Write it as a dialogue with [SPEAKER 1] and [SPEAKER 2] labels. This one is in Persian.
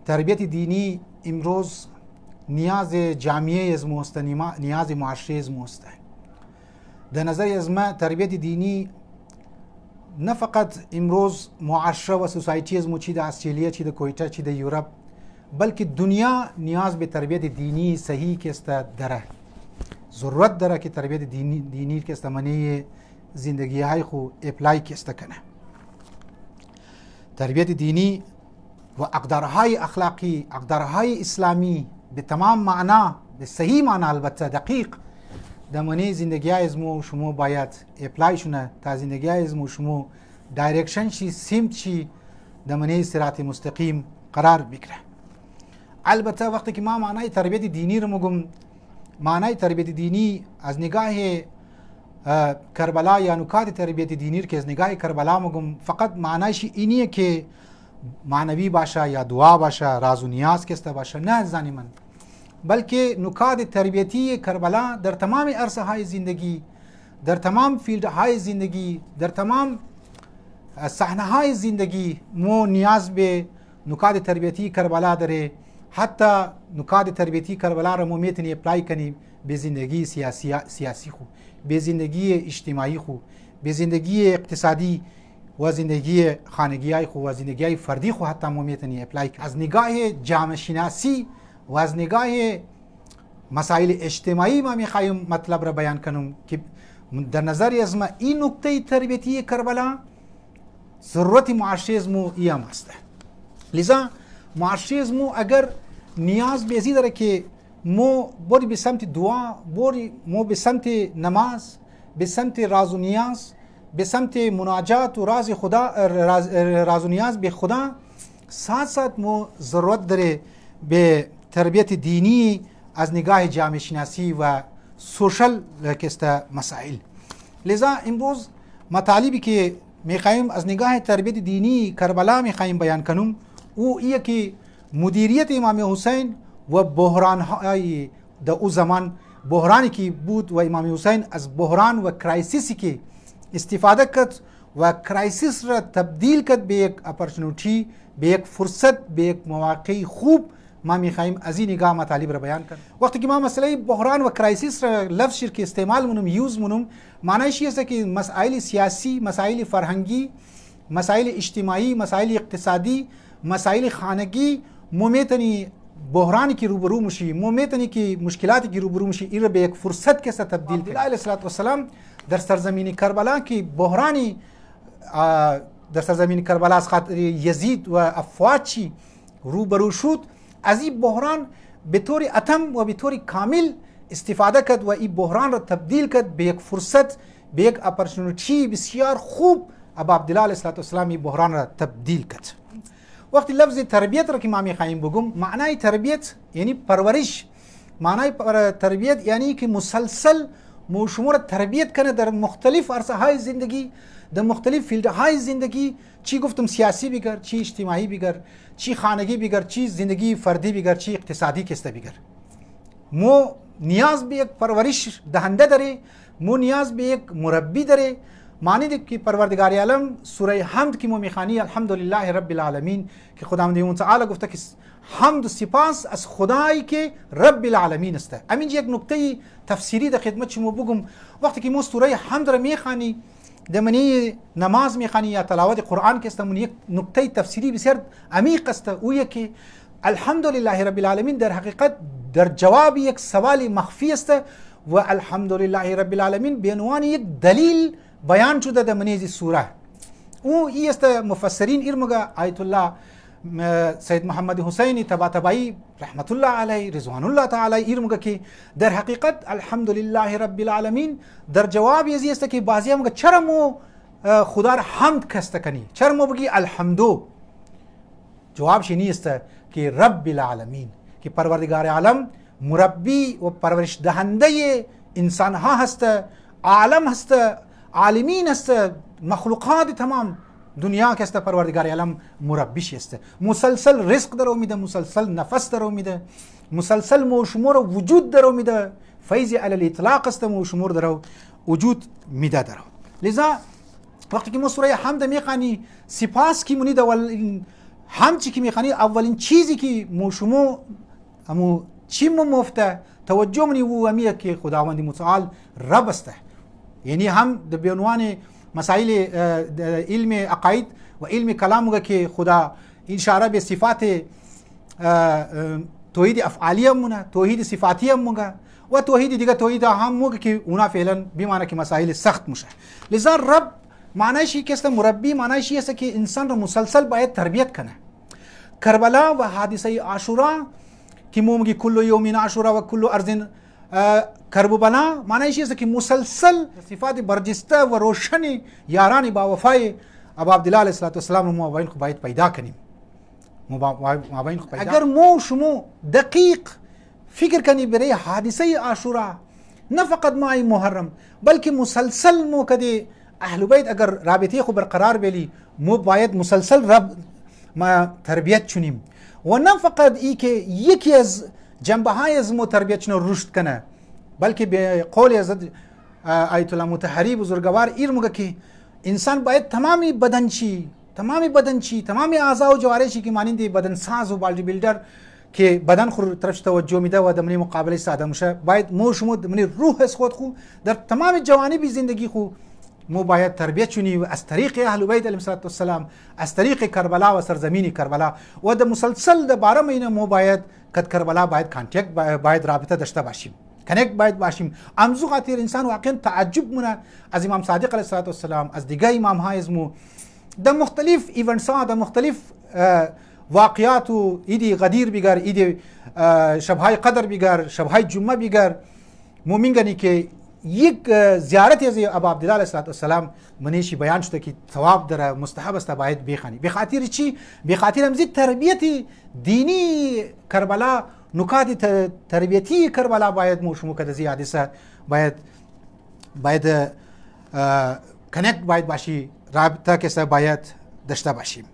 [SPEAKER 1] تربیت دینی امروز نیاز جامعه از موست، نیاز معاشره از موست. در نظر از ما تربیت دینی نه فقط امروز معاشره و سوسایتی از مو چی در استرالیا، چی در کویتا، چی در یورپ، بلکه دنیا نیاز به تربیت دینی صحیح که است داره، ضرورت داره که تربیت دینی که است منی زندگی های خو اپلای که است کنه. تربیت دینی و اقدارهای اخلاقی، اقدارهای اسلامی به تمام معنا، به صحیح معنا البته دقیق در منی زندگی های از مو شما باید اپلای شونه تا زندگی های از مو شما دایرکشن شی، سمت شی، در منی صراط مستقیم قرار بگیره. البته وقتی که ما معنای تربیت دینی رو میگم، معنای تربیت دینی از نگاه کربلا یا نکات تربیت دینی که از نگاه کربلا میگم، فقط معنایش اینیه که معنوی باشه یا دعا باشه، راز و نیاز کسته باشه، نه زنی من، بلکه نکات تربیتی کربلا در تمام عرصه های زندگی، در تمام فیلد های زندگی، در تمام صحنه های زندگی مو نیاز به نکات تربیتی کربلا داره. حتی نکات تربیتی کربلا را مو میتونی اپلای کنی به زندگی سیاسی خو، به زندگی اجتماعی خو، به زندگی اقتصادی و زندگی خانگی های خو و زندگی های فردی خو حتی مو میتونی اپلای کنی. از نگاه جامعه شناسی و از نگاه مسائل اجتماعی ما میخوایم مطلب را بیان کنم که در نظر از ما این نکته تربیتی کربلا ضرورت معاشره از مو ایام است. لذا معاشره از مو اگر نیاز به ازی داره که مو بری به سمت دعا، بری مو به سمت نماز، به سمت راز و نیاز، به سمت مناجات و راز خدا، راز و نیاز به خدا، ساتھ ساتھ مو ضرورت داره به تربیت دینی از نگاه جامعه شناسی و سوشل کسته مسائل. لذا امروز مطالبی که میخوایم از نگاه تربیت دینی کربلا میخوایم بیان کنم او ایه که مدیریت امام حسین و بحران های در او زمان، بحرانی که بود و امام حسین از بحران و کرایسیسی که استفاده کرد و کرایسیس را تبدیل کرد به یک اپورتونیتی، به یک فرصت، به یک مواقع خوب. ما میخوایم از این نگاه مطالب را بیان کنیم. وقتی که ما مسئله بحران و کرایسیس را لفظ که استعمال منم، یوز منم، معنیش است که مسائل سیاسی، مسائل فرهنگی، مسائل اجتماعی، مسائل اقتصادی، مسائل خانگی مومیتنی بحرانی که روبرو میشی، مومیتنی که مشکلاتی که روبرو میشی این را به یک فرصت که تبدیل کنی. علیه السلام در سرزمین کربلا که بحرانی در سرزمین کربلا از خاطر یزید و افواج روبرو شد، از این بحران به طور اتم و به طور کامل استفاده کرد و این بحران را تبدیل کرد به یک فرصت، به یک اپورتونیتی بسیار خوب. ابا عبدالله علیه السلام این بحران را تبدیل کرد. وقتی لفظ تربیت را که ما میخوایم بگم، معنای تربیت یعنی پرورش، معنای تربیت یعنی که مسلسل شما را تربیت کنه در مختلف عرصه های زندگی، در مختلف فیلد های زندگی، چی گفتم سیاسی بگر، چی اجتماعی بگر، چی خانگی بگر، چی زندگی فردی بگر، چی اقتصادی کسته بگر. مو نیاز به یک پرورش دهنده داره، مو نیاز به یک مربی داره. معنی ده که پروردگار عالم سوره حمد که ما میخوانی الحمدلله رب العالمین که خداوند تعالی گفته که حمد و سپاس از خدایی که رب العالمین است. همین یک نکته تفسیری در خدمت شما بگم. وقتی که ما سوره حمد را میخوانی در منی نماز میخوانی یا تلاوت قرآن که است، یک نکته تفسیری بسیار عمیق است، او که الحمدلله رب العالمین در حقیقت در جواب یک سوال مخفی است و الحمدلله رب العالمین به عنوان یک دلیل بیان شده در منی سوره. او ای است مفسرین ایرمگا آیت الله سید محمد حسینی طباطبایی رحمت الله علیه رضوان الله تعالی ایرمگا که در حقیقت الحمدلله رب العالمین در جواب یزی است که بعضی هم چرا مو خدا را حمد کسته کنی، چرا مو بگی الحمدو؟ جوابش این است که رب العالمین، که پروردگار عالم مربی و پرورش دهنده انسان ها هست، عالم هست، عالمین است، مخلوقات تمام دنیا که است پروردگار عالم مربیش است. مسلسل رزق در میده، مسلسل نفس در میده، مسلسل موشمور وجود در میده، فیض علی الاطلاق است موشمور در وجود میده در. لذا وقتی که ما سوره حمد میخوانی سپاس کی مونید و همچی که میخوانی اولین چیزی که موشمو همو چی مفته توجه منی و امیه که خداوند متعال رب است. یعنی هم به عنوان مسائل علم عقاید و علم کلام که خدا اشاره به صفات توحید افعالی مونه، توحید صفاتی مونه و توحید دیگه توحید هم موقع که اونا فعلا بیمانه که مسائل سخت میشه. لذا رب معنیش این که مربی معنیش است که انسان رو مسلسل باید تربیت کنه. کربلا و حادثه عاشورا که مومگی کل یومین عاشورا و کل ارض کربلا معنیش است که مسلسل صفات برجسته و روشن یاران با وفای ابا عبدالله علیه السلام رو ما باید پیدا کنیم. اگر ما شما دقیق فکر کنی برای حادثه عاشورا نه فقط ماه محرم بلکه مسلسل مو کدی اهل بیت اگر رابطه خو برقرار بلی مو باید مسلسل رب ما تربیت چونیم و نه فقط ای که یکی از جنبه های از مو تربیت چون رشد کنه بلکه به قول از آیت الله مطهری بزرگوار ایر موگه که انسان باید تمامی بدنچی تمامی اعضاء و جوارحی که مانند بدن ساز و بالدی بیلدر که بدن خور طرفش توجه میده و دمنی مقابله ساده میشه باید مو شما دمنی روح از خود خو در تمام جوانب زندگی خو مو باید تربیت چونی و از طریق اهل بیت علیهم السلام از طریق کربلا و سرزمین کربلا و د مسلسل د 12 مهینه مو باید کد کربلا باید کانتاکت باید رابطه داشته باشیم کنیکت باید باشیم. امزو خاطر انسان واقعا تعجب مونه از امام صادق علیه السلام از دیگه امام های اسمو د مختلف ایونتس ها د مختلف واقعات و ایدی غدیر بیگر ایدی شبهای قدر بیگر شبهای جمعه بیگر مومینگنی که یک زیارت از ابا عبدالله علیه السلام منیشی بیان شده که ثواب داره مستحب است باید بخوانی. به خاطر چی؟ به خاطر همزی تربیت دینی کربلا نکات تربیتی کربلا باید موشمو کده زیادیسه باید کنیکت باید باشی رابطه که باید داشته باشیم.